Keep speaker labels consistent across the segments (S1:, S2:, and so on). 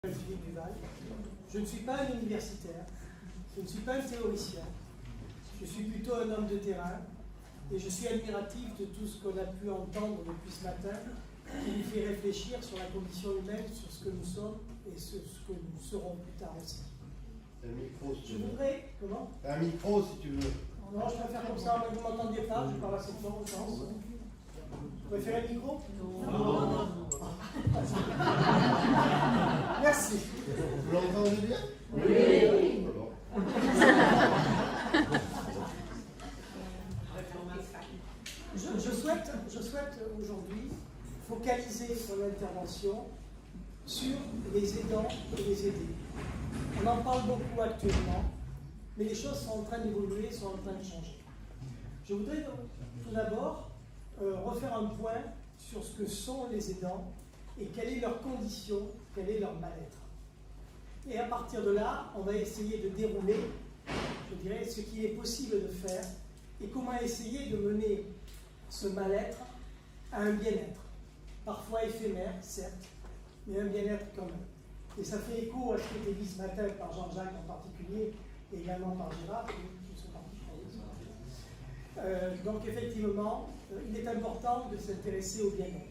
S1: Philippe Duval. Je ne suis pas un universitaire, je ne suis pas un théoricien, je suis plutôt un homme de terrain et je suis admiratif de tout ce qu'on a pu entendre depuis ce matin qui nous fait réfléchir sur la condition humaine, sur ce que nous sommes et sur ce que nous serons plus tard aussi.
S2: Un micro si tu
S1: Je
S2: veux.
S1: voudrais, comment?
S2: Un micro si tu veux.
S1: Non, je préfère comme ça, mais vous ne m'entendiez pas, je parle assez fort, je pense. Vous préférez le micro? Non. Merci.
S2: Vous l'entendez bien?
S3: Oui.
S2: Bon.
S1: Je souhaite aujourd'hui focaliser mon intervention sur les aidants et les aidés. On en parle beaucoup actuellement, mais les choses sont en train d'évoluer, sont en train de changer. Je voudrais tout d'abord refaire un point sur ce que sont les aidants et quelle est leur condition, quel est leur mal-être. Et à partir de là, on va essayer de dérouler, je dirais, ce qu'il est possible de faire et comment essayer de mener ce mal-être à un bien-être. Parfois éphémère, certes, mais un bien-être quand même. Et ça fait écho à ce qui était dit ce matin par Jean-Jacques en particulier, et également par Gérard, qui sont partis, je crois. Donc effectivement, il est important de s'intéresser au bien-être.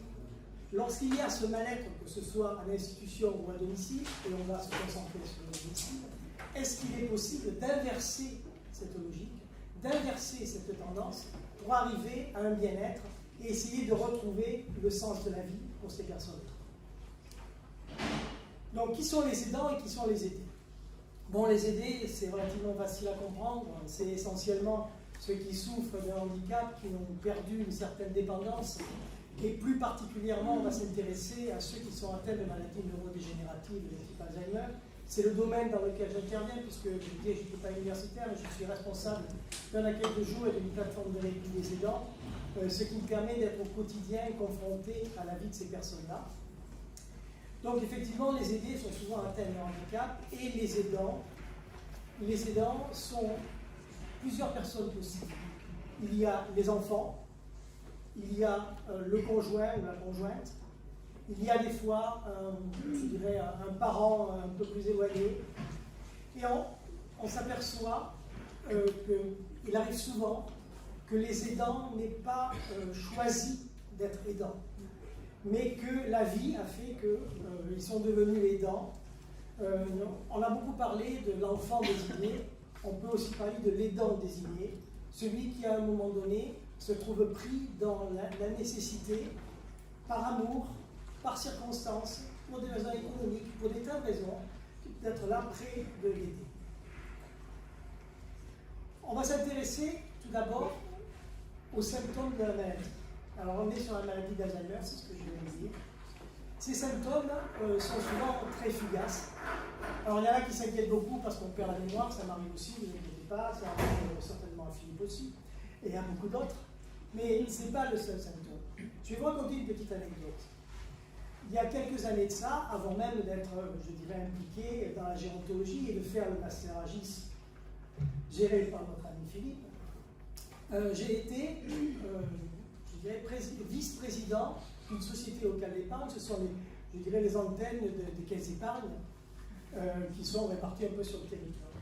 S1: Lorsqu'il y a ce mal-être, que ce soit à l'institution ou à domicile, et on va se concentrer sur le domicile, est-ce qu'il est possible d'inverser cette logique, d'inverser cette tendance pour arriver à un bien-être et essayer de retrouver le sens de la vie pour ces personnes-là? Donc, qui sont les aidants et qui sont les aidés? Bon, les aidés, c'est relativement facile à comprendre. C'est essentiellement ceux qui souffrent d'un handicap, qui ont perdu une certaine dépendance. Et plus particulièrement, on va s'intéresser à ceux qui sont atteints de maladies neurodégénératives de type Alzheimer. C'est le domaine dans lequel j'interviens, puisque je vous dis, je ne suis pas universitaire, mais je suis responsable d'un accueil de jour et d'une plateforme de répit des aidants, ce qui me permet d'être au quotidien confronté à la vie de ces personnes-là. Donc effectivement, les aidés sont souvent atteints de handicap, et les aidants sont plusieurs personnes possibles. Il y a les enfants, il y a le conjoint ou la conjointe, il y a des fois, je dirais, un parent un peu plus éloigné, et on s'aperçoit qu'il arrive souvent que les aidants n'aient pas choisi d'être aidants, mais que la vie a fait qu'ils sont devenus aidants. On a beaucoup parlé de l'enfant désigné, on peut aussi parler de l'aidant désigné, celui qui à un moment donné se trouve pris dans la nécessité, par amour, par circonstance, pour des raisons économiques, pour des tas de raisons, d'être là près de l'aider. On va s'intéresser tout d'abord aux symptômes de la maladie. Alors on est sur la maladie d'Alzheimer, c'est ce que je viens de dire. Ces symptômes sont souvent très fugaces. Alors il y en a qui s'inquiètent beaucoup parce qu'on perd la mémoire, ça m'arrive aussi, ne vous inquiétez pas, ça arrive certainement à Philippe aussi, et à beaucoup d'autres. Mais ce n'est pas le seul symptôme. Je vais vous raconter une petite anecdote. Il y a quelques années de ça, avant même d'être, je dirais, impliqué dans la gérontologie et de faire le master AGIS géré par notre ami Philippe, j'ai été, je dirais, vice-président d'une société locale d'épargne. Ce sont les antennes des caisses d'épargne qui sont réparties un peu sur le territoire.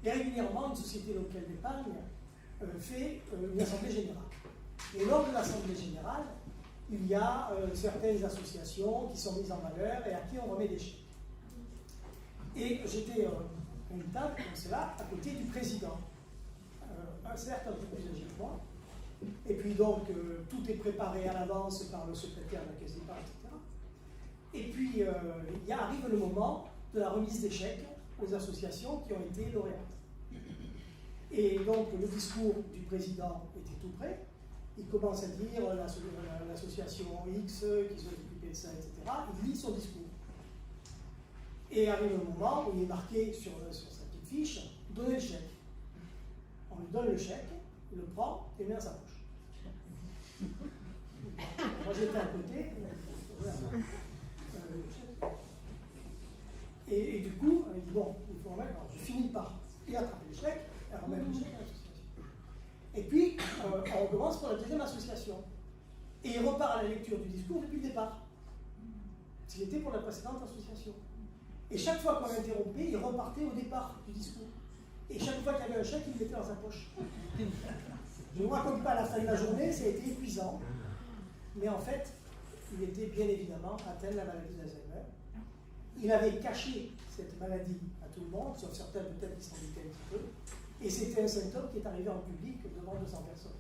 S1: Et régulièrement, une société locale d'épargne fait une assemblée générale. Et lors de l'assemblée générale, il y a certaines associations qui sont mises en valeur et à qui on remet des chèques. Et j'étais à une table comme cela, à côté du président, certes un peu plus âgé que moi. Et puis donc, tout est préparé à l'avance par le secrétaire de la caisse d'épargne, etc. Et puis, arrive le moment de la remise des chèques aux associations qui ont été lauréates. Et donc, le discours du président était tout prêt. Il commence à dire l'association X qui s'est occupée de ça, etc. Il lit son discours. Et arrive le moment où il est marqué sur sa petite fiche, donnez le chèque. On lui donne le chèque, il le prend et le met dans sa poche. Moi j'étais à côté, et du coup, il dit bon, il faut remettre. Alors je finis par attraper le chèque et remettre le chèque à l'association. Et puis, on commence pour la deuxième association. Et il repart à la lecture du discours depuis le départ. C'était pour la précédente association. Et chaque fois qu'on l'interrompait, il repartait au départ du discours. Et chaque fois qu'il y avait un chèque, il le mettait dans sa poche. Je ne vous raconte pas à la fin de la journée, ça a été épuisant. Mais en fait, il était bien évidemment atteint de la maladie d'Alzheimer. Il avait caché cette maladie à tout le monde, sauf certains peut-être qui s'en doutaient un petit peu. Et c'était un symptôme qui est arrivé en public devant 200 personnes.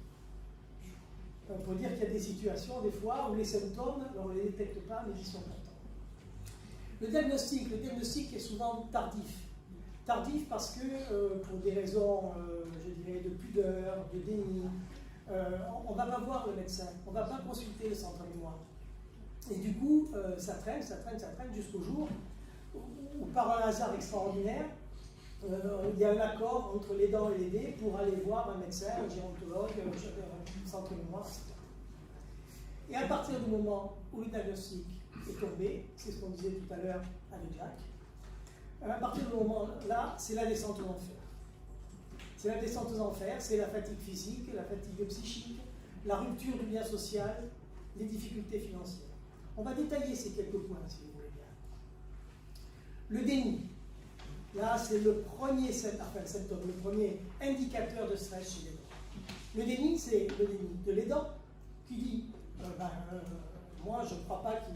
S1: On peut dire qu'il y a des situations, des fois, où les symptômes, on ne les détecte pas, mais ils sont pourtant. Le diagnostic est souvent tardif. Tardif parce que, pour des raisons, je dirais, de pudeur, de déni, on ne va pas voir le médecin, on ne va pas consulter le centre mémoire. Et du coup, ça traîne jusqu'au jour où, par un hasard extraordinaire, il y a un accord entre l'aidant et l'aidé pour aller voir un médecin, un gérontologue, un centre mémoire, etc. Et à partir du moment où le diagnostic est tombé, c'est ce qu'on disait tout à l'heure avec Jacques, à partir du moment-là, c'est la descente aux enfers. C'est la descente aux enfers, c'est la fatigue physique, la fatigue psychique, la rupture du lien social, les difficultés financières. On va détailler ces quelques points, si vous voulez bien. Le déni. Là, c'est le premier symptôme, le premier indicateur de stress chez l'aidant. Le déni, c'est le déni de l'aidant qui dit moi, je ne crois pas qu'il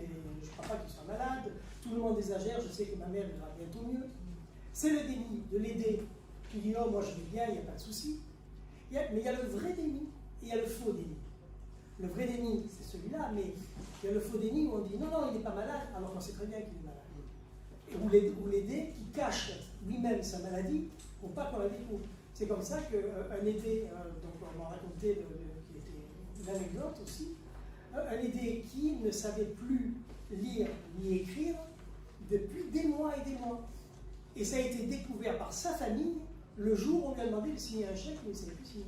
S1: soit malade, tout le monde exagère, je sais que ma mère ira bientôt mieux. C'est le déni de l'aider qui dit oh, moi je vais bien, il n'y a pas de souci. Mais il y a le vrai déni et il y a le faux déni. Le vrai déni, c'est celui-là, mais il y a le faux déni où on dit non, non, il n'est pas malade, alors qu'on sait très bien qu'il est malade. Ou l'aider qui cache lui-même sa maladie pour pas qu'on la découvre. C'est comme ça qu'un aidé, donc on m'a raconté qui était une anecdote aussi, un aidé qui ne savait plus lire ni écrire depuis des mois et des mois. Et ça a été découvert par sa famille le jour où on lui a demandé de signer un chèque, mais il ne savait plus signer.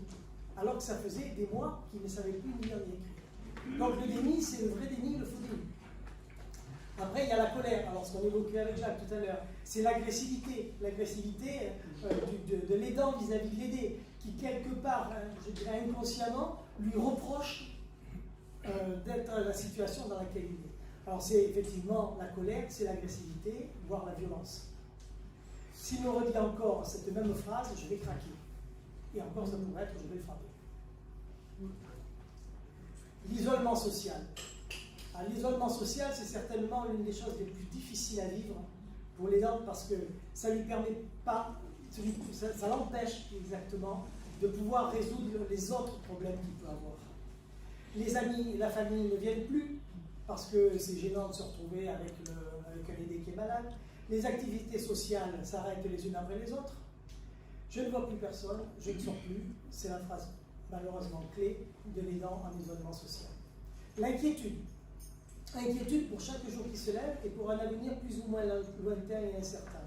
S1: Alors que ça faisait des mois qu'il ne savait plus ni lire ni écrire. Donc le déni, c'est le vrai déni, le faux déni. Après, il y a la colère. Alors, ce qu'on évoquait avec Jacques tout à l'heure, c'est l'agressivité. L'agressivité de l'aidant vis-à-vis de l'aidé, qui quelque part, je dirais inconsciemment, lui reproche d'être dans la situation dans laquelle il est. Alors, c'est effectivement la colère, c'est l'agressivité, voire la violence. S'il me redit encore cette même phrase, je vais craquer. Et encore, ça pourrait être, je vais le frapper. L'isolement social. L'isolement social, c'est certainement l'une des choses les plus difficiles à vivre pour l'aidant parce que ça lui permet pas, ça l'empêche exactement de pouvoir résoudre les autres problèmes qu'il peut avoir. Les amis, la famille ne viennent plus parce que c'est gênant de se retrouver avec un aidé qui est malade. Les activités sociales s'arrêtent les unes après les autres. Je ne vois plus personne, je ne sors plus. C'est la phrase malheureusement clé de l'aidant en isolement social. L'inquiétude. Inquiétude pour chaque jour qui se lève et pour un avenir plus ou moins lointain et incertain.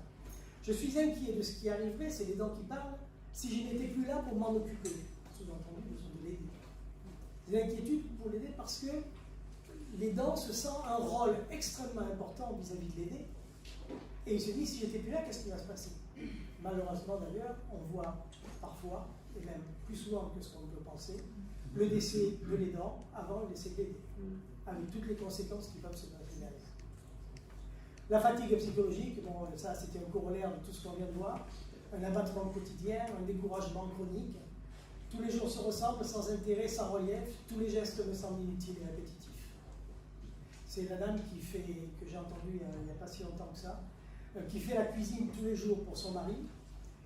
S1: Je suis inquiet de ce qui arriverait, c'est l'aidant qui parle, si je n'étais plus là pour m'en occuper. Sous-entendu, besoin de l'aider. Des inquiétudes pour l'aider parce que l'aidant se sent un rôle extrêmement important vis-à-vis de l'aider et il se dit si j'étais plus là, qu'est-ce qui va se passer? Malheureusement d'ailleurs, on voit parfois, et même plus souvent que ce qu'on peut penser, le décès de l'aidant avant le décès de l'aidé, avec toutes les conséquences qui peuvent se passer derrière. La fatigue psychologique, bon, ça c'était un corollaire de tout ce qu'on vient de voir, un abattement quotidien, un découragement chronique. Tous les jours se ressemblent, sans intérêt, sans relief, tous les gestes me semblent inutiles et répétitifs. C'est la dame qui fait, que j'ai entendue il n'y a pas si longtemps que ça, qui fait la cuisine tous les jours pour son mari,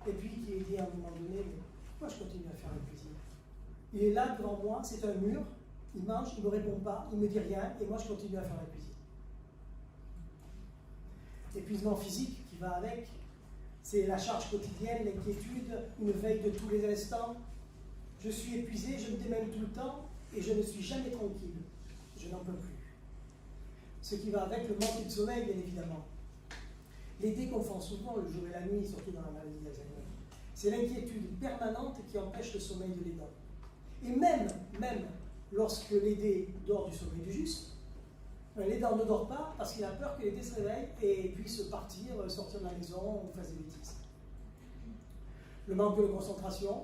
S1: et puis qui est dit à un moment donné, mais pourquoi je continue à faire la cuisine? Il est là devant moi, c'est un mur, il mange, il ne me répond pas, il ne me dit rien, et moi je continue à faire la cuisine. L'épuisement physique qui va avec, c'est la charge quotidienne, l'inquiétude, une veille de tous les instants. Je suis épuisé, je me démène tout le temps, et je ne suis jamais tranquille. Je n'en peux plus. Ce qui va avec le manque de sommeil, bien évidemment. L'aidé confond souvent le jour et la nuit, surtout dans la maladie d'Alzheimer. C'est l'inquiétude permanente qui empêche le sommeil de l'aidant. Et même lorsque l'aidé dort du sommeil du juste, l'aidant ne dort pas parce qu'il a peur que l'aidé se réveille et puisse partir, sortir de la maison ou faire des bêtises. Le manque de concentration.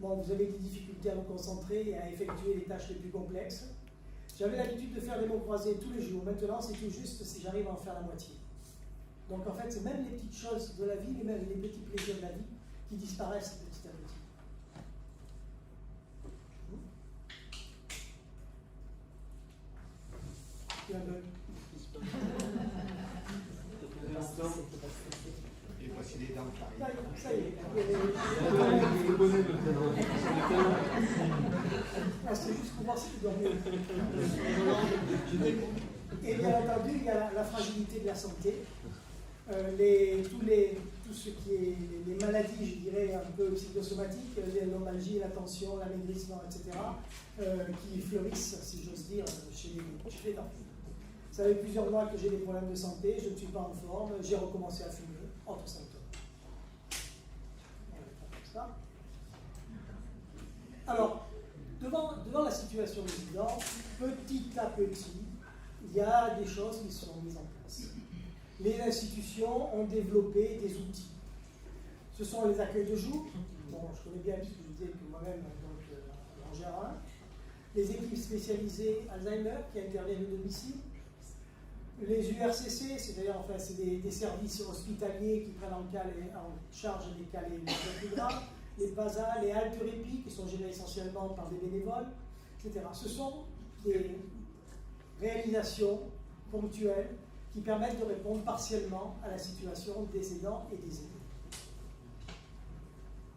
S1: Bon, vous avez des difficultés à vous concentrer et à effectuer les tâches les plus complexes. J'avais l'habitude de faire des mots croisés tous les jours. Maintenant, c'est tout juste si j'arrive à en faire la moitié. Donc en fait, c'est même les petites choses de la vie, même les petits plaisirs de la vie qui disparaissent petit à petit. Il y a un bug.
S2: Et voici les dents qui arrivent.
S1: Ça y est. Ah, c'est juste pour voir si tu dormais. Et bien entendu, il y a la fragilité de la santé. Tout ce qui est les maladies, je dirais, un peu psychosomatiques, l'énomalgie, la tension, l'amaigrissement, etc., qui fleurissent, si j'ose dire, chez les dents. Ça fait plusieurs mois que j'ai des problèmes de santé, je ne suis pas en forme, j'ai recommencé à fumer, autre symptôme. Ça. Alors, devant la situation des dents, petit à petit, il y a des choses qui sont mises en place. Les institutions ont développé des outils. Ce sont les accueils de jour. Bon, je connais bien puisque je disais que moi-même, en gère un. Les équipes spécialisées Alzheimer qui interviennent au domicile. Les URCC, c'est-à-dire enfin, c'est des services hospitaliers qui prennent en charge des cas les plus graves. Les PASA, les haltes répit qui sont gérés essentiellement par des bénévoles, etc. Ce sont des réalisations ponctuelles qui permettent de répondre partiellement à la situation des aidants et des aidés.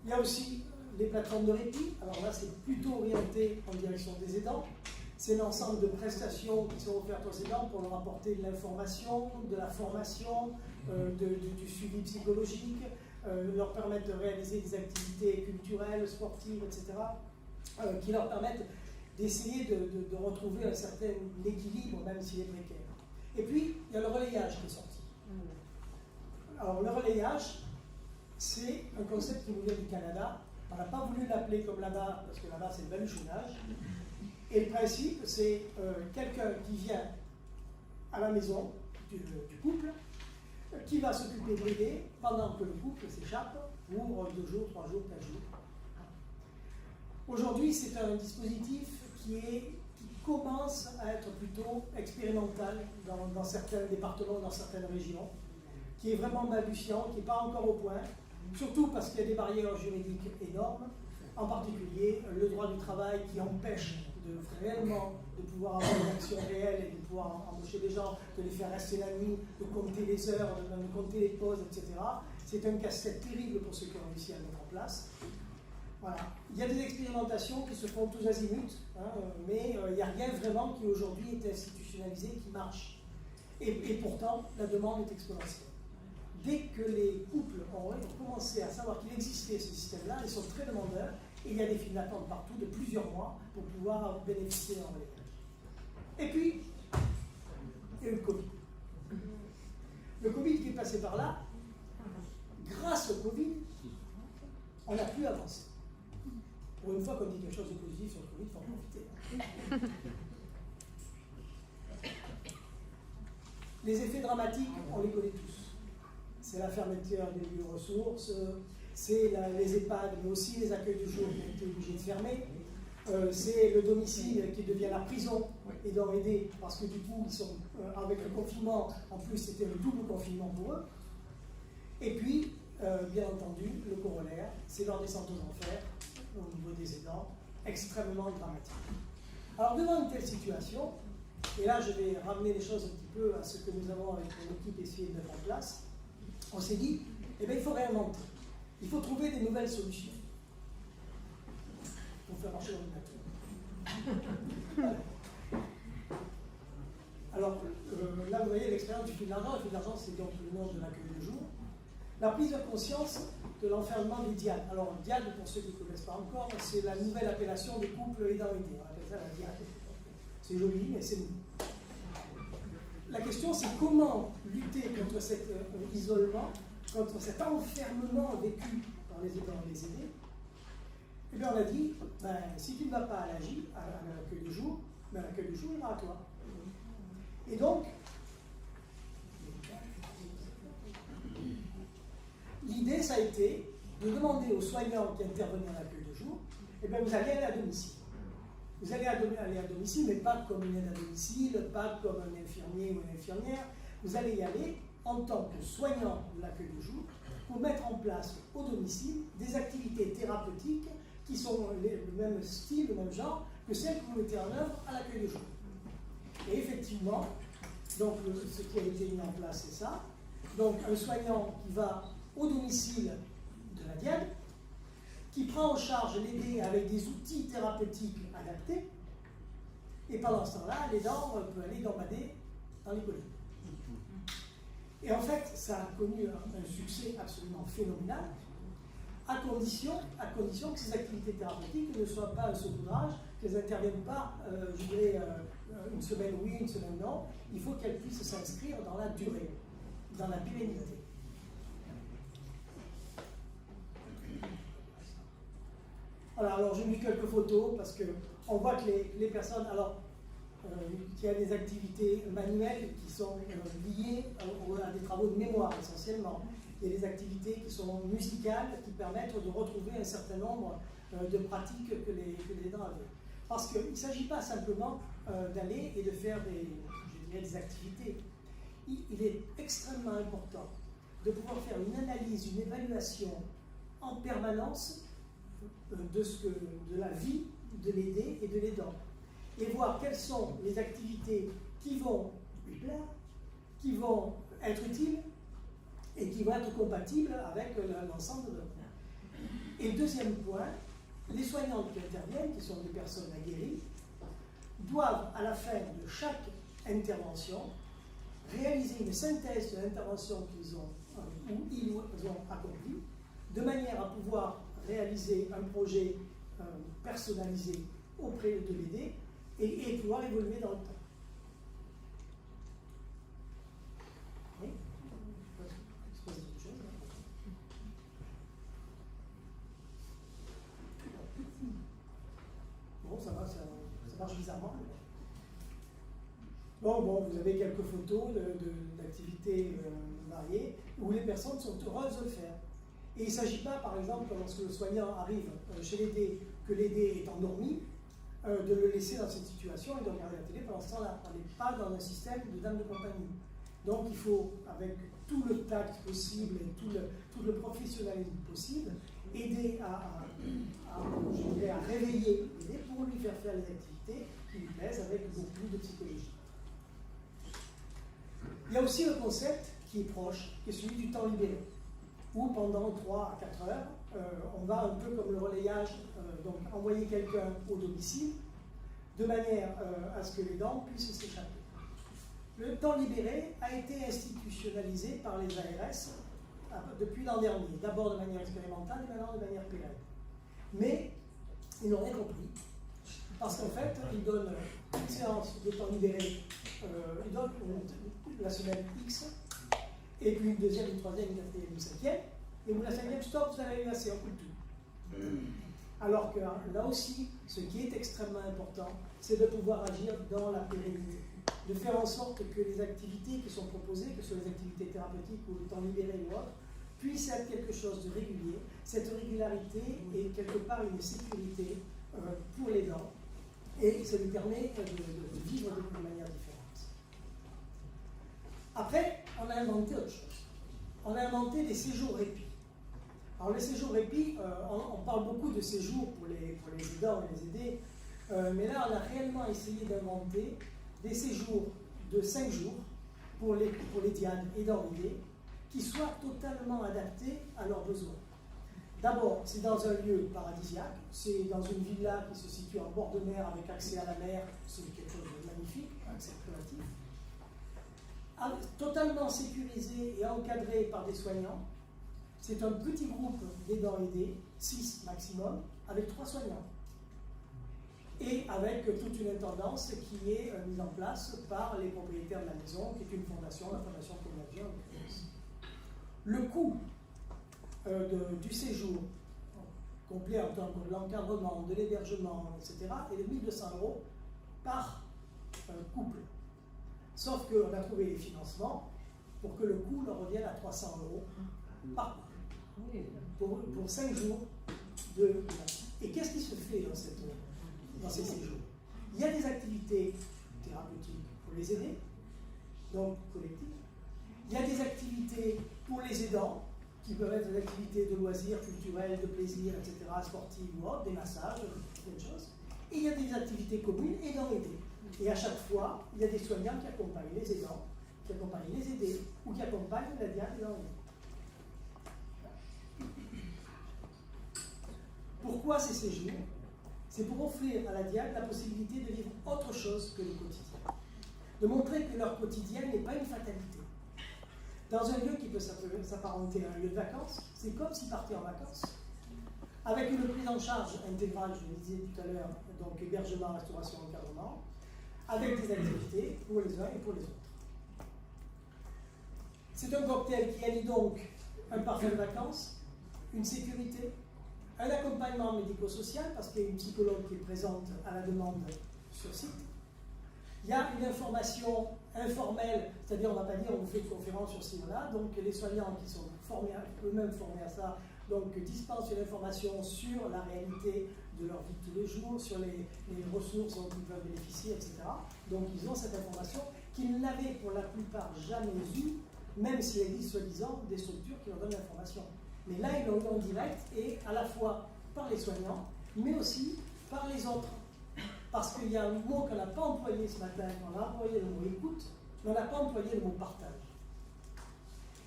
S1: Il y a aussi les plateformes de répit. Alors là, c'est plutôt orienté en direction des aidants. C'est l'ensemble de prestations qui sont offertes aux aidants pour leur apporter de l'information, de la formation, du suivi psychologique, leur permettre de réaliser des activités culturelles, sportives, etc., qui leur permettent d'essayer de retrouver un certain équilibre, même s'il est précaire. Et puis, il y a le relayage qui est sorti. Alors, le relayage, c'est un concept qui nous vient du Canada. On n'a pas voulu l'appeler comme là-bas, parce que là-bas, c'est le baluchonnage. Et le principe, c'est quelqu'un qui vient à la maison du couple, qui va s'occuper de l'aider pendant que le couple s'échappe pour 2 jours, 3 jours, 4 jours. Aujourd'hui, c'est un dispositif qui commence à être plutôt expérimental dans certains départements, dans certaines régions, qui est vraiment balbutiant, qui n'est pas encore au point, surtout parce qu'il y a des barrières juridiques énormes, en particulier le droit du travail qui empêche réellement de pouvoir avoir une action réelle et de pouvoir embaucher des gens, de les faire rester la nuit, de compter les heures, de compter les pauses, etc. C'est un casse-tête terrible pour ceux qui ont réussi à le mettre en place. Voilà. Il y a des expérimentations qui se font tous azimuts, hein, mais il n'y a rien vraiment qui aujourd'hui est institutionnalisé, qui marche. Et pourtant, la demande est exponentielle. Dès que les couples ont commencé à savoir qu'il existait ce système-là, ils sont très demandeurs, et il y a des files d'attente partout de plusieurs mois pour pouvoir bénéficier d'un relayage. Et puis, il y a eu le Covid. Le Covid qui est passé par là, grâce au Covid, on a pu avancer. Pour une fois qu'on dit quelque chose de positif sur le Covid, il faut en profiter. Les effets dramatiques, on les connaît tous. C'est la fermeture des lieux ressources, c'est les EHPAD, mais aussi les accueils du jour qui ont été obligés de fermer. C'est le domicile qui devient la prison et doit aider parce que du coup, ils sont avec le confinement, en plus c'était le double confinement pour eux. Et puis, bien entendu, le corollaire, c'est leur descente aux enfers au niveau des aidants, extrêmement dramatique. Alors, devant une telle situation, et là je vais ramener les choses un petit peu à ce que nous avons avec mon équipe essayé de mettre en place, on s'est dit, eh bien, il faut réinventer. Il faut trouver des nouvelles solutions pour faire marcher l'ordinateur. Voilà. Alors, là, vous voyez l'expérience du fil d'argent. Le fil d'argent, c'est donc le nom de l'accueil de jour. La prise de conscience de l'enfermement des DIAD. Alors, DIAD, pour ceux qui ne connaissent pas encore, c'est la nouvelle appellation des couples aidants aidés. On appelle ça la DIAD. C'est joli, mais c'est nous. La question, c'est comment lutter contre cet isolement, contre cet enfermement vécu par les aidants et les aidés. Et bien, on a dit, ben, si tu ne vas pas à l'AJ, à l'accueil du jour, ben, l'accueil du jour ira à toi. Et donc, l'idée, ça a été de demander aux soignants qui intervenaient à l'accueil de jour, eh bien, vous allez aller à domicile. Vous allez aller à domicile, mais pas comme une aide à domicile, pas comme un infirmier ou une infirmière. Vous allez y aller en tant que soignant de l'accueil de jour, pour mettre en place au domicile des activités thérapeutiques qui sont le même style, le même genre que celles que vous mettez en œuvre à l'accueil de jour. Et effectivement, donc, ce qui a été mis en place, c'est ça. Donc, un soignant qui va au domicile de la Diane, qui prend en charge l'aidé avec des outils thérapeutiques adaptés, et pendant ce temps-là, l'aidant peut aller gambader dans les collines. Et en fait, ça a connu un succès absolument phénoménal, à condition que ces activités thérapeutiques ne soient pas un saupoudrage, qu'elles n'interviennent pas, je dirais, une semaine oui, une semaine non. Il faut qu'elles puissent s'inscrire dans la durée, dans la pérennité. Voilà, alors j'ai mis quelques photos parce qu'on voit que les personnes, alors qu'il y a des activités manuelles qui sont liées à des travaux de mémoire essentiellement. Il y a des activités qui sont musicales qui permettent de retrouver un certain nombre de pratiques que les aidants avaient. Parce qu'il ne s'agit pas simplement d'aller et de faire des activités. Il est extrêmement important de pouvoir faire une analyse, une évaluation en permanence de la vie de l'aidé et de l'aidant. Et voir quelles sont les activités qui vont lui plaire, qui vont être utiles et qui vont être compatibles avec l'ensemble de l'œuvre. Et deuxième point, les soignants qui interviennent, qui sont des personnes aguerries, doivent à la fin de chaque intervention réaliser une synthèse de l'intervention qu'ils ont ou ils ont accomplie, de manière à pouvoir réaliser un projet personnalisé auprès de l'aidé et pouvoir évoluer dans le temps. Oui. Bon, ça va, ça marche bizarrement. Bon, vous avez quelques photos d'activités variées où les personnes sont heureuses de le faire. Et il ne s'agit pas, par exemple, lorsque le soignant arrive chez l'aidé, que l'aidé est endormi, de le laisser dans cette situation et de regarder la télé pendant ce temps-là. On n'est pas dans un système de dame de compagnie. Donc il faut, avec tout le tact possible et tout le professionnalisme possible, aider à réveiller l'aider pour lui faire faire les activités qui lui plaisent avec beaucoup de psychologie. Il y a aussi un concept qui est proche, qui est celui du temps libéré, où pendant 3 à 4 heures, on va un peu comme le relayage, donc envoyer quelqu'un au domicile, de manière à ce que les dents puissent s'échapper. Le temps libéré a été institutionnalisé par les ARS depuis l'an dernier, d'abord de manière expérimentale et maintenant de manière pérenne. Mais ils n'ont rien compris, parce qu'en fait, ils donnent une séance de temps libéré, ils donnent la semaine X, et puis une deuxième, une troisième, une quatrième, une cinquième, et vous la cinquième, stop, vous avez eu assez, on coupe tout. Alors que là aussi, ce qui est extrêmement important, c'est de pouvoir agir dans la pérennité, de faire en sorte que les activités qui sont proposées, que ce soit les activités thérapeutiques ou le temps libéré ou autre, puissent être quelque chose de régulier. Cette régularité est quelque part une sécurité pour les dents et ça lui permet de vivre de manière différente. Après, on a inventé autre chose. On a inventé des séjours répit. Alors les séjours répit, on parle beaucoup de séjours pour les aidants et les aidés, mais là on a réellement essayé d'inventer des séjours de 5 jours pour les dianes aidants et aidés qui soient totalement adaptés à leurs besoins. D'abord, c'est dans un lieu paradisiaque, c'est dans une villa qui se situe en bord de mer avec accès à la mer, c'est quelque chose de magnifique, accès privatif. Totalement sécurisé et encadré par des soignants. C'est un petit groupe d'aidants aidés, 6 maximum, avec 3 soignants. Et avec toute une intendance qui est mise en place par les propriétaires de la maison, qui est une fondation, la fondation Convergent. Le coût du séjour complet en termes de l'encadrement, de l'hébergement, etc., est de 1 200 € par couple. Sauf qu'on a trouvé les financements pour que le coût leur revienne à 300 € par couple. Pour 5 jours de... Et qu'est-ce qui se fait dans ces séjours? Il y a des activités thérapeutiques pour les aider, donc collectives. Il Il y a des activités pour les aidants, qui peuvent être des activités de loisirs, culturels, de plaisir, etc., sportives ou autres, des massages, plein de choses. Et il y a des activités communes aidant-aidés. Et à chaque fois, il y a des soignants qui accompagnent les aidants, qui accompagnent les aidés, ou qui accompagnent la diade aidant-aidé. Pourquoi ces séjours? C'est pour offrir à la diade la possibilité de vivre autre chose que le quotidien. De montrer que leur quotidien n'est pas une fatalité. Dans un lieu qui peut s'apparenter à un lieu de vacances, c'est comme s'ils partaient en vacances. Avec une prise en charge intégrale, je le disais tout à l'heure, donc hébergement, restauration, encadrement, avec des activités pour les uns et pour les autres. C'est un cocktail qui allie donc un parfum de vacances, une sécurité, un accompagnement médico-social, parce qu'il y a une psychologue qui est présente à la demande sur site. Il y a une information informelle, c'est-à-dire on ne va pas dire on vous fait une conférence sur ci ou là, donc les soignants qui sont eux-mêmes formés à ça, donc dispensent une information sur la réalité de leur vie de tous les jours, sur les ressources dont ils peuvent bénéficier, etc. Donc ils ont cette information qu'ils n'avaient pour la plupart jamais eue, même s'il existe soi-disant des structures qui leur donnent l'information. Mais là, ils l'ont eu en direct et à la fois par les soignants, mais aussi par les autres. Parce qu'il y a un mot qu'on n'a pas employé ce matin, on a employé le mot écoute, mais on n'a pas employé le mot partage.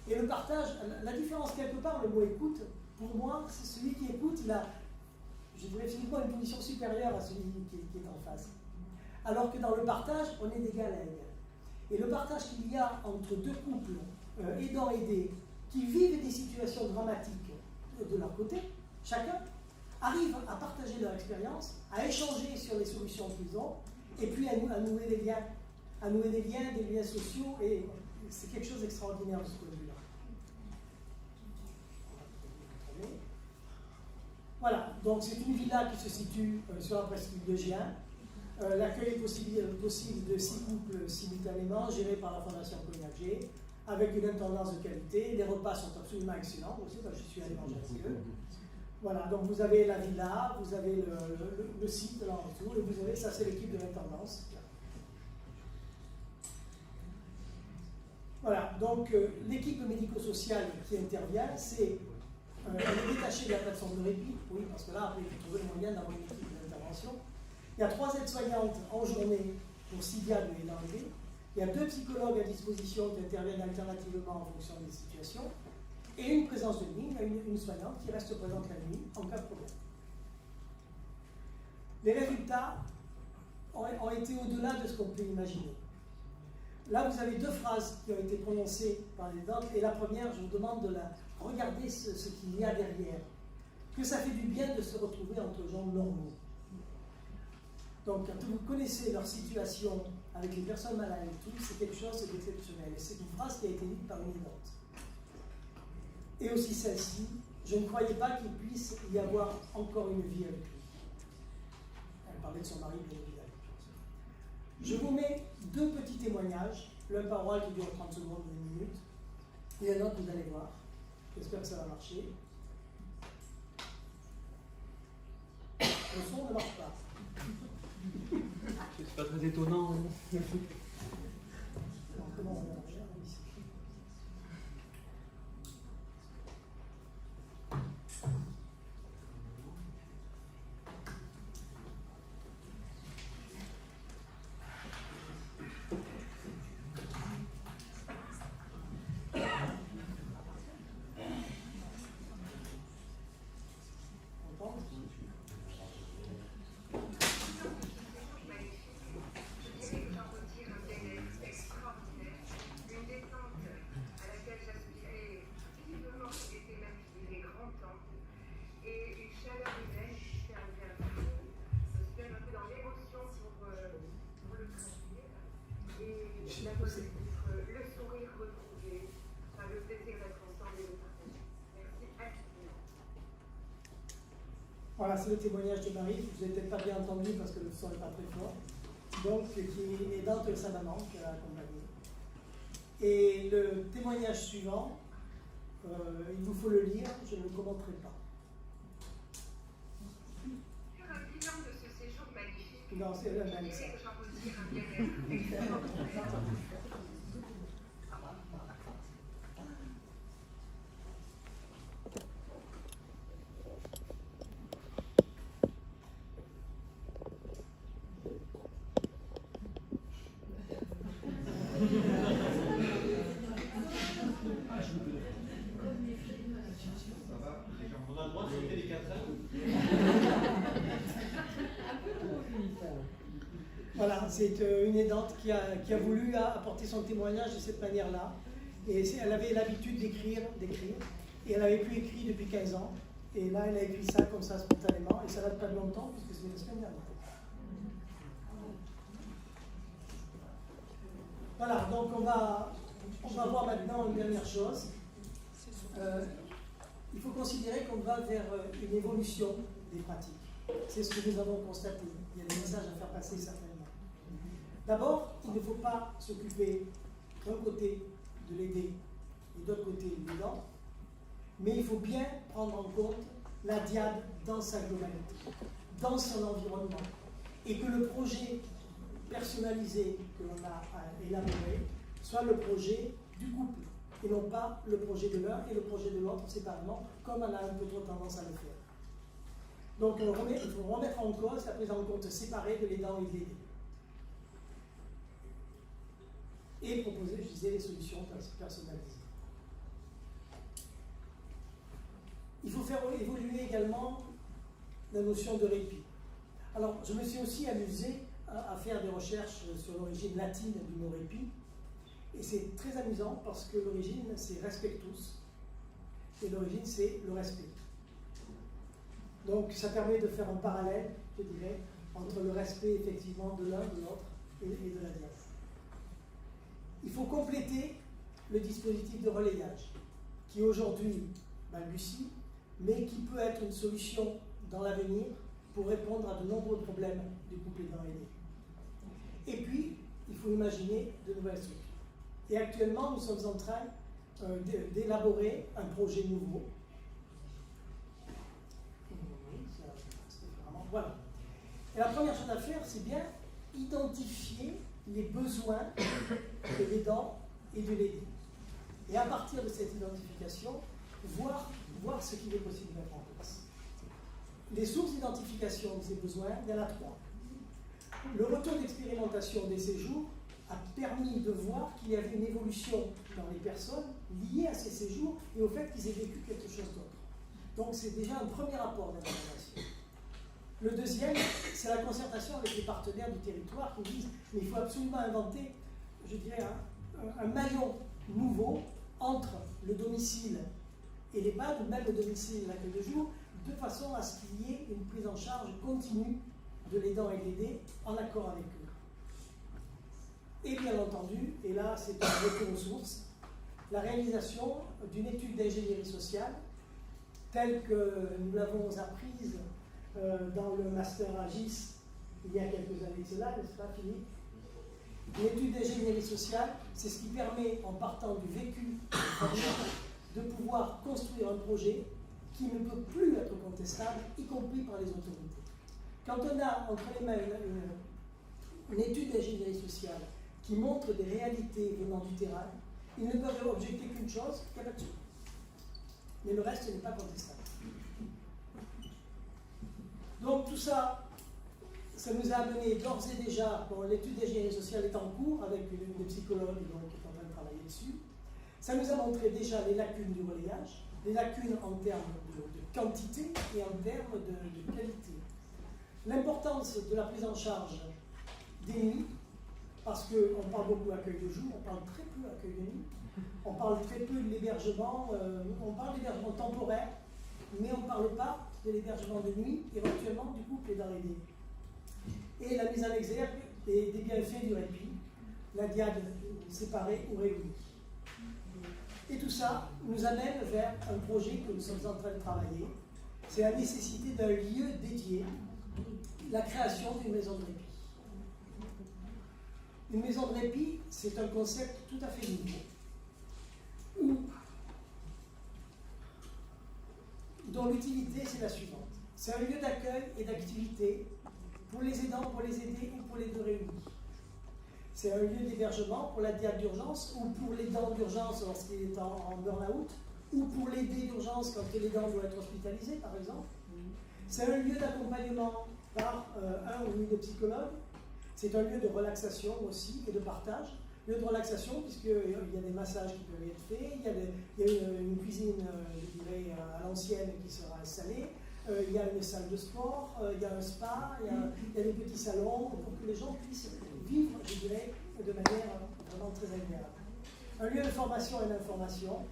S1: Et le partage, la différence quelque part, le mot écoute, pour moi, c'est celui qui écoute, il a, je dirais physiquement, une position supérieure à celui qui est en face. Alors que dans le partage, on est d'égal à égal. Et le partage qu'il y a entre deux couples, aidants-aidés, qui vivent des situations dramatiques de leur côté, chacun, arrivent à partager leur expérience, à échanger sur les solutions qu'ils ont, et puis à nouer des liens, des liens sociaux, et c'est quelque chose d'extraordinaire de ce point de vue-là. Voilà, donc c'est une villa qui se situe sur la presqu'île de Gien. L'accueil est possible de 6 couples simultanément, gérés par la Fondation Cognac-G, avec une intendance de qualité. Les repas sont absolument excellents aussi, je suis allé manger avec eux. Voilà, donc vous avez la villa, vous avez le site là en dessous, et vous avez, ça c'est l'équipe de l'intendance. Voilà, donc l'équipe médico-sociale qui intervient, c'est elle est détachée de la plateforme de répit, oui, parce que là, après, il faut trouver le moyen d'avoir une équipe d'intervention. Il y a 3 aides-soignantes en journée pour 6 diades et l'enlever. Il y a 2 psychologues à disposition qui interviennent alternativement en fonction des situations. Et une présence de nuit, il y a une soignante qui reste présente la nuit en cas de problème. Les résultats ont été au-delà de ce qu'on peut imaginer. Là, vous avez 2 phrases qui ont été prononcées par les dents, et la première, je vous demande de la regarder ce qu'il y a derrière. Que ça fait du bien de se retrouver entre gens normaux. Donc, quand vous connaissez leur situation avec les personnes malades et tout, c'est quelque chose d'exceptionnel. Et c'est une phrase qui a été dite par une aidante. Et aussi celle-ci, je ne croyais pas qu'il puisse y avoir encore une vie avec lui. Elle parlait de son mari, bien évidemment. Je vous mets 2 petits témoignages, l'un par oral qui dure 30 secondes, 1 minute, et un autre, vous allez voir. J'espère que ça va marcher. Le son ne marche pas.
S3: C'est pas très étonnant.
S1: Alors, comment on va faire ici?
S4: Le sourire retrouvé, le plaisir d'être ensemble et de partager. Merci infiniment.
S1: Voilà, c'est le témoignage de Marie. Vous n'avez peut-être pas bien entendu parce que le son n'est pas très fort. Donc, qui est dans sa maman qui l'a accompagnée. Et le témoignage suivant, il vous faut le lire, je ne le commenterai pas.
S4: Faire un bilan de ce séjour magnifique.
S1: Non, c'est le même ça.
S4: J'en retire un bien-être extraordinaire.
S2: Ça va, les gens.
S3: On a le droit de sauter les 4
S1: Voilà, c'est une aidante qui a voulu apporter son témoignage de cette manière-là. Et elle avait l'habitude d'écrire, et elle avait plus écrit depuis 15 ans. Et là, elle a écrit ça comme ça spontanément, et ça date pas de longtemps, puisque c'est la semaine dernière. Voilà, donc on va voir maintenant une dernière chose. Il faut considérer qu'on va vers une évolution des pratiques. C'est ce que nous avons constaté. Il y a des messages à faire passer certainement. D'abord, il ne faut pas s'occuper d'un côté de l'aider et de l'autre côté de l'aidant, mais il faut bien prendre en compte la diade dans sa globalité, dans son environnement, et que le projet personnalisé que l'on a élaboré soit le projet du couple, et non pas le projet de l'un et le projet de l'autre séparément, comme on a un peu trop tendance à le faire. Donc il faut remettre en cause la prise en compte séparée de l'aidant et de l'aidé. Et proposer, je disais, les solutions personnalisées. Il faut faire évoluer également la notion de répit. Alors, je me suis aussi amusé à faire des recherches sur l'origine latine du mot répit. Et c'est très amusant parce que l'origine, c'est respectus. Et l'origine, c'est le respect. Donc, ça permet de faire un parallèle, je dirais, entre le respect, effectivement, de l'un, de l'autre et de la diade. Il faut compléter le dispositif de relayage, qui aujourd'hui balbutie, mais qui peut être une solution dans l'avenir pour répondre à de nombreux problèmes du couple aidant-aidé. Et puis, il faut imaginer de nouvelles structures. Et actuellement, nous sommes en train d'élaborer un projet nouveau. Voilà. Et la première chose à faire, c'est bien identifier les besoins de l'aidant et de l'aidé. Et à partir de cette identification, voir ce qu'il est possible de mettre en place. Les sources d'identification de ces besoins, il y en a 3. Le retour d'expérimentation des séjours a permis de voir qu'il y avait une évolution dans les personnes liées à ces séjours et au fait qu'ils aient vécu quelque chose d'autre. Donc c'est déjà un premier rapport d'information. Le deuxième, c'est la concertation avec les partenaires du territoire qui disent mais il faut absolument inventer, je dirais, un maillon nouveau entre le domicile et l'EHPAD, ou même le domicile et l'accueil de jour, de façon à ce qu'il y ait une prise en charge continue de l'aidant et de l'aidé en accord avec eux. Et bien entendu, et là c'est un retour aux sources, la réalisation d'une étude d'ingénierie sociale telle que nous l'avons apprise dans le master AGIS il y a quelques années de cela, n'est-ce pas Philippe? L'étude d'ingénierie sociale, c'est ce qui permet, en partant du vécu de pouvoir construire un projet qui ne peut plus être contestable, y compris par les autorités. Quand on a entre les mains une étude d'ingénierie sociale qui montre des réalités venant du terrain, ils ne peuvent objecter qu'une chose, qu'il y a là-dessus. Mais le reste n'est pas contestable. Donc tout ça, ça nous a amené d'ores et déjà, bon, l'étude d'ingénierie sociale est en cours avec une psychologue donc, qui est en train de travailler dessus. Ça nous a montré déjà les lacunes du relayage, les lacunes en termes de quantité et en termes de qualité. L'importance de la prise en charge des nuits, parce qu'on parle beaucoup d'accueil de jour, on parle très peu d'accueil de nuit, on parle très peu de l'hébergement, on parle d'hébergement temporaire, mais on ne parle pas de l'hébergement de nuit, éventuellement du couple aidant aidé. Et la mise en exergue des bienfaits du répit, la diade séparée ou réunie. Et tout ça nous amène vers un projet que nous sommes en train de travailler. C'est la nécessité d'un lieu dédié, la création d'une maison de répit. Une maison de répit, c'est un concept tout à fait nouveau, dont l'utilité, c'est la suivante. C'est un lieu d'accueil et d'activité pour les aidants, pour les aider ou pour les deux réunis. C'est un lieu d'hébergement pour la diade d'urgence ou pour l'aidant d'urgence lorsqu'il est en burn-out ou pour l'aider d'urgence quand l'aidant doit être hospitalisé, par exemple. C'est un lieu d'accompagnement par un ou une psychologue. C'est un lieu de relaxation aussi et de partage lieu de relaxation, puisqu'il y a des massages qui peuvent être faits, il y a une cuisine, je dirais, à l'ancienne qui sera installée, il y a une salle de sport, il y a un spa, il y a des petits salons pour que les gens puissent vivre, je dirais, de manière vraiment très agréable. Un lieu de formation et d'information,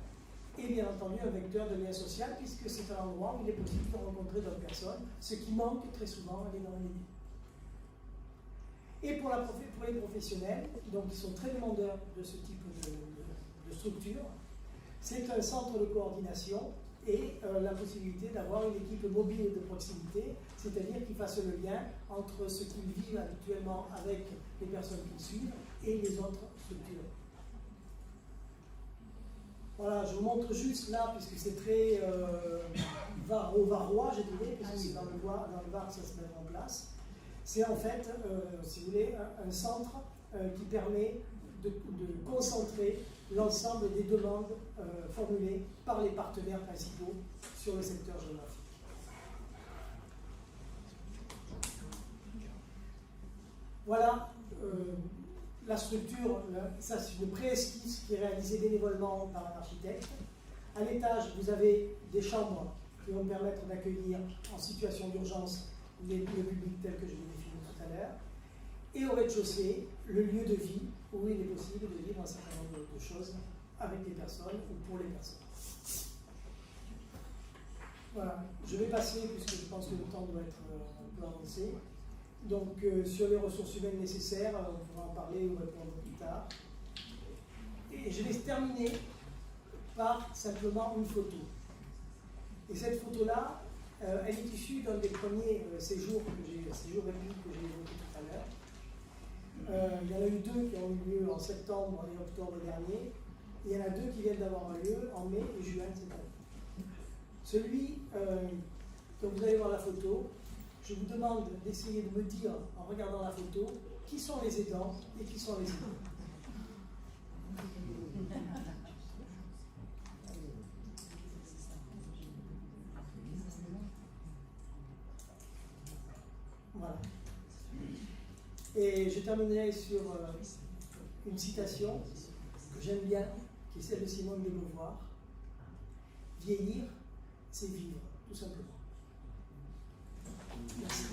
S1: et bien entendu un vecteur de lien social, puisque c'est un endroit où il est possible de rencontrer d'autres personnes, ce qui manque très souvent dans les villes. Et pour les professionnels, donc qui sont très demandeurs de ce type de structure, c'est un centre de coordination et la possibilité d'avoir une équipe mobile de proximité, c'est-à-dire qui fasse le lien entre ce qu'ils vivent habituellement avec les personnes qu'ils suivent et les autres structures. Voilà, je vous montre juste là, puisque c'est très varois, je dirais, parce que c'est dans le Var que ça se met en place. C'est en fait, si vous voulez, un centre qui permet de concentrer l'ensemble des demandes formulées par les partenaires principaux sur le secteur géographique. Voilà la structure, ça c'est une pré-esquisse qui est réalisée bénévolement par un architecte. À l'étage, vous avez des chambres qui vont permettre d'accueillir en situation d'urgence le public tel que je l'ai défini tout à l'heure. Et au rez-de-chaussée, le lieu de vie où il est possible de vivre un certain nombre de choses avec les personnes ou pour les personnes. Voilà, je vais passer, puisque je pense que le temps doit être un peu avancé. Donc, sur les ressources humaines nécessaires, on pourra en parler ou répondre plus tard. Et je vais terminer par simplement une photo. Et cette photo-là, elle est issue d'un des premiers séjours républiques que j'ai évoqué tout à l'heure. Il y en a eu deux qui ont eu lieu en septembre et octobre dernier. Il y en a deux qui viennent d'avoir lieu en mai et juin cette année. Celui, dont vous allez voir la photo, je vous demande d'essayer de me dire, en regardant la photo, qui sont les aidants et qui sont les aidants. Voilà. Et je terminerai sur une citation que j'aime bien, qui est celle de Simone de Beauvoir. Vieillir, c'est vivre, tout simplement. Merci.